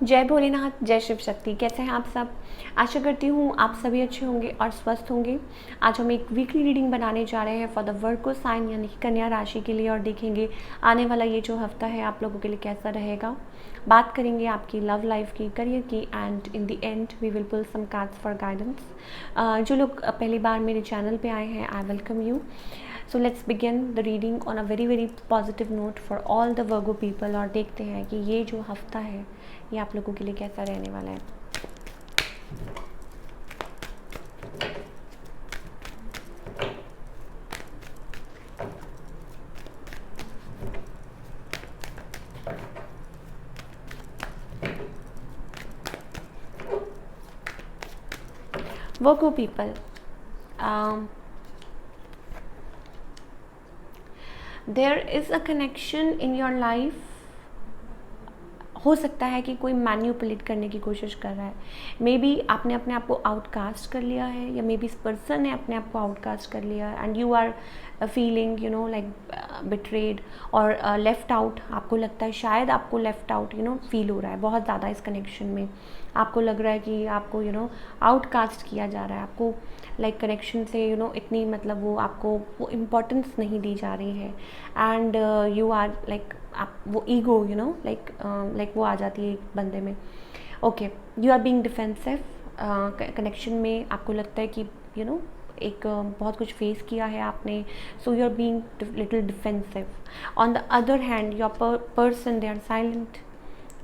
जय भोलेनाथ, जय शिव शक्ति। कैसे हैं आप सब? आशा करती हूँ आप सभी अच्छे होंगे और स्वस्थ होंगे। आज हम एक वीकली रीडिंग बनाने जा रहे हैं फॉर द वर्गो साइन यानी कि कन्या राशि के लिए, और देखेंगे आने वाला ये जो हफ्ता है आप लोगों के लिए कैसा रहेगा। बात करेंगे आपकी लव लाइफ की, करियर की, and in the end we will pull some cards for guidance. जो लोग पहली बार मेरे चैनल पे आए हैं, I welcome you. So let's begin the reading on a very very positive note for all the Virgo people, और देखते हैं कि ये जो हफ्ता है ये आप लोगों के लिए कैसा रहने वाला है। Virgo people, there is a connection in your life. हो सकता है कि कोई मैन्युपुलेट करने की कोशिश कर रहा है। मे बी आपने अपने आप को आउटकास्ट कर लिया है, या मे बी इस पर्सन ने अपने आप को आउटकास्ट कर लिया है and you are feeling like betrayed और लेफ्ट आउट। आपको लगता है शायद आपको लेफ्ट आउट फील हो रहा है बहुत ज़्यादा इस कनेक्शन में। आपको लग रहा है कि आपको आउटकास्ट किया जा रहा है। आपको लाइक कनेक्शन से इतनी मतलब वो आपको वो इम्पोर्टेंस नहीं दी जा रही है, एंड यू आर लाइक आप वो ईगो लाइक वो आ जाती है एक बंदे में। Okay, you are being defensive. Connection में आपको लगता है कि एक बहुत कुछ फेस किया है आपने, so you are being little defensive. On the other hand your person they are silent,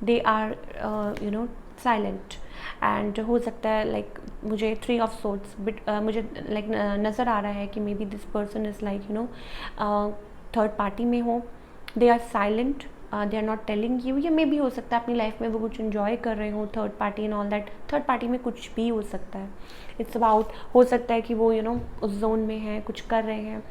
they are silent, and हो सकता है लाइक मुझे 3 ऑफ सोर्ड्स मुझे लाइक नज़र आ रहा है कि maybe this person is like third party में हो। They are silent, they are not telling you, या मे भी हो सकता है अपनी लाइफ में वो कुछ इन्जॉय कर रहे हो, third party and all that. Third party में कुछ भी हो सकता है। इट्स अबाउट, हो सकता है कि वो उस जोन में है, कुछ कर रहे हैं,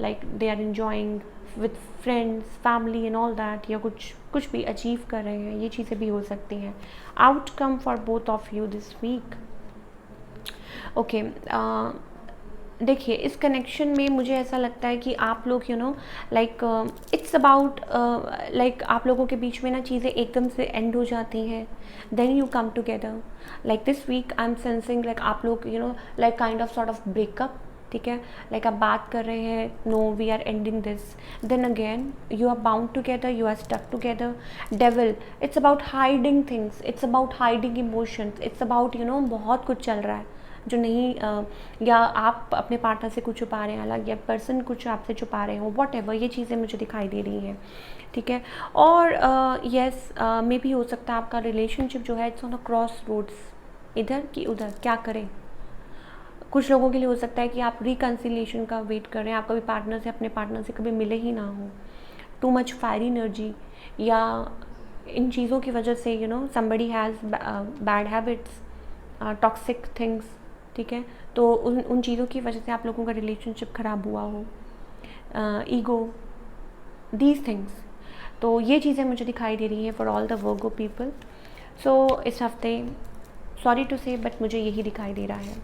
like they are enjoying with friends family and all that, या कुछ भी अचीव कर रहे हैं। ये चीज़ें भी हो सकती हैं। Outcome for both of you this week. Okay, देखिए इस कनेक्शन में मुझे ऐसा लगता है कि आप लोग लाइक इट्स अबाउट लाइक आप लोगों के बीच में ना चीज़ें एकदम से एंड हो जाती हैं, then you come together. Like this week I am sensing like आप लोग like kind of sort of breakup, ठीक है। लाइक आप बात कर रहे हैं, no we are ending this, then again you are bound together, you are stuck together. Devil, it's about hiding things, it's about hiding emotions, it's about बहुत कुछ चल रहा है जो नहीं या आप अपने पार्टनर से कुछ छुपा रहे हैं अलग, या पर्सन कुछ आपसे छुपा रहे हो, वॉट एवर, ये चीज़ें मुझे दिखाई दे रही हैं, ठीक है। और यस मे भी हो सकता है आपका रिलेशनशिप जो है it's on a crossroads, इधर कि उधर, क्या करें। कुछ लोगों के लिए हो सकता है कि आप रिकन्सिलिएशन का वेट कर रहे हैं, आप कभी पार्टनर से अपने पार्टनर से कभी मिले ही ना हो। टू मच फायरी एनर्जी, या इन चीज़ों की वजह से somebody has bad habits, toxic things, ठीक है। तो उन चीज़ों की वजह से आप लोगों का रिलेशनशिप ख़राब हुआ हो, ईगो, दीज थिंग्स। तो ये चीज़ें मुझे दिखाई दे रही हैं for all the Virgo people. सो इस हफ्ते सॉरी टू से बट मुझे यही दिखाई दे रहा है।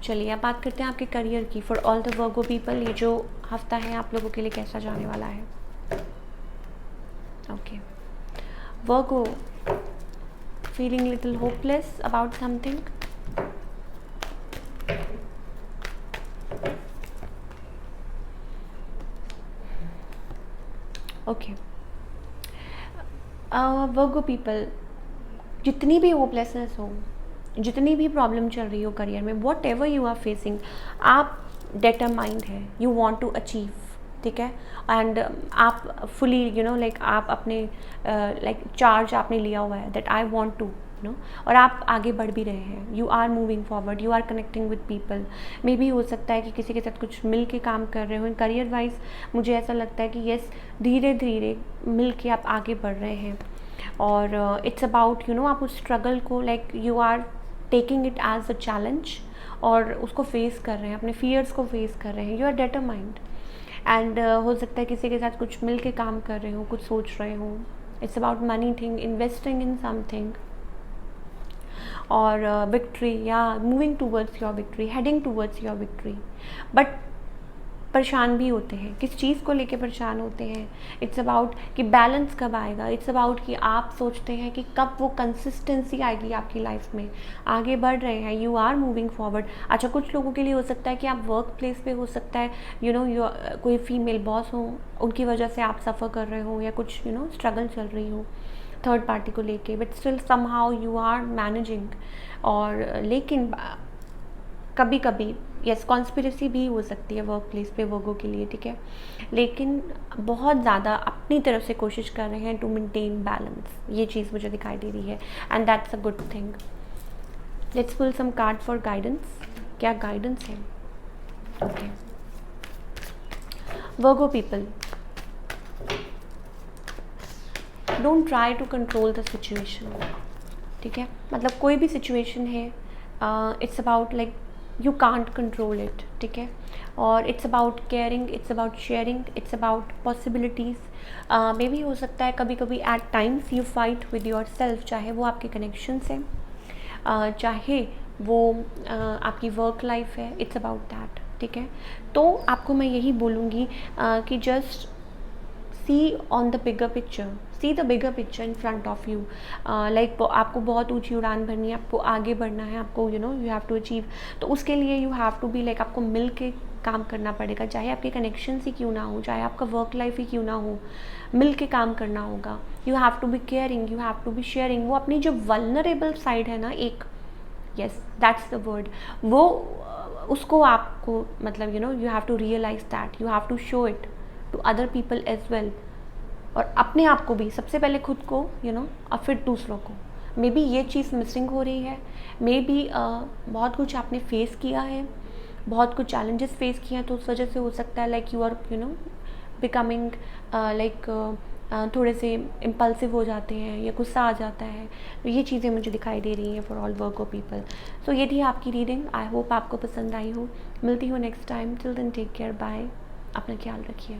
चलिए अब बात करते हैं आपके करियर की for all the Virgo people. ये जो हफ्ता है आप लोगों के लिए कैसा जाने वाला है। Okay, Virgo, feeling little hopeless about something. Okay, Virgo people, जितनी भी होपलेसनेस हो, जितनी भी प्रॉब्लम चल रही हो करियर में, whatever you are facing, आप डिटरमाइंड है, यू वांट टू अचीव, ठीक है। एंड आप फुली लाइक आप अपने लाइक चार्ज आपने लिया हुआ है दैट आई वांट टू और आप आगे बढ़ भी रहे हैं। You are moving forward, you are connecting with people. मे भी हो सकता है कि किसी के साथ कुछ मिल के काम कर रहे हो। इन करियर वाइज मुझे ऐसा लगता है कि यस, धीरे धीरे मिल के आप आगे बढ़ रहे हैं, और इट्स अबाउट आप उस स्ट्रगल को like you are taking it as a challenge, और उसको फेस कर रहे हैं, अपने फियर्स को फेस कर रहे हैं। यू आर डिटरमाइंड, एंड हो सकता है किसी के साथ कुछ मिल के काम कर रहे हो, कुछ सोच रहे हो। It's about money thing, investing in something, और विक्ट्री, या moving towards your victory, heading towards your victory. But परेशान भी होते हैं, किस चीज़ को लेके परेशान होते हैं। इट्स अबाउट कि बैलेंस कब आएगा, इट्स अबाउट कि आप सोचते हैं कि कब वो कंसिस्टेंसी आएगी आपकी लाइफ में, आगे बढ़ रहे हैं, यू आर मूविंग फॉरवर्ड। अच्छा, कुछ लोगों के लिए हो सकता है कि आप वर्क प्लेस पे हो सकता है कोई फीमेल बॉस हो, उनकी वजह से आप सफ़र कर रहे हो या कुछ स्ट्रगल चल रही हो थर्ड पार्टी को लेके, but still somehow you are managing. और लेकिन कभी कभी यस कॉन्स्पिरेसी भी हो सकती है वर्क प्लेस पे वर्गों के लिए, ठीक है, लेकिन बहुत ज़्यादा अपनी तरफ से कोशिश कर रहे हैं टू मेंटेन बैलेंस, ये चीज़ मुझे दिखाई दे रही है and that's a good thing. Let's pull some card for guidance. क्या गाइडेंस है? Okay, Virgo people, don't try to control the situation, ठीक है, मतलब कोई भी सिचुएशन है, it's about like you can't control it, ठीक है, और it's about caring, it's about sharing, it's about possibilities. मे भी हो सकता है कभी कभी at times you fight with your self, चाहे वो आपके कनेक्शन से चाहे वो आपकी वर्क लाइफ है, इट्स अबाउट दैट, ठीक है। तो आपको मैं यही बोलूँगी कि just see on the bigger picture, see the bigger picture in front of you. Like आपको बहुत ऊंची उड़ान भरनी है, आपको आगे बढ़ना है, आपको यू हैव टू अचीव। तो उसके लिए you have to be like, आपको मिल के काम करना पड़ेगा, चाहे आपके कनेक्शन ही क्यों ना हो, चाहे आपका वर्क लाइफ ही क्यों ना हो, मिल के काम करना होगा। You have to be caring, you have to be sharing. वो अपनी जो वल्नरेबल साइड है ना, एक यस दैट्स द वर्ड, वो उसको आपको मतलब you have to realise that, you have to show it to other people as well. और अपने आप को भी, सबसे पहले खुद को और फिर दूसरों को। मे बी ये चीज़ मिसिंग हो रही है, मे बी बहुत कुछ आपने फेस किया है, बहुत कुछ चैलेंजेस फेस किए हैं, तो उस वजह से हो सकता है like you are becoming like थोड़े से इम्पल्सिव हो जाते हैं या गुस्सा आ जाता है। तो ये चीज़ें मुझे दिखाई दे रही हैं फॉर ऑल वर्गो पीपल। सो ये थी आपकी रीडिंग, आई होप आपको पसंद आई हो। मिलती हूँ next time, till then take care, bye, अपना ख्याल रखिए।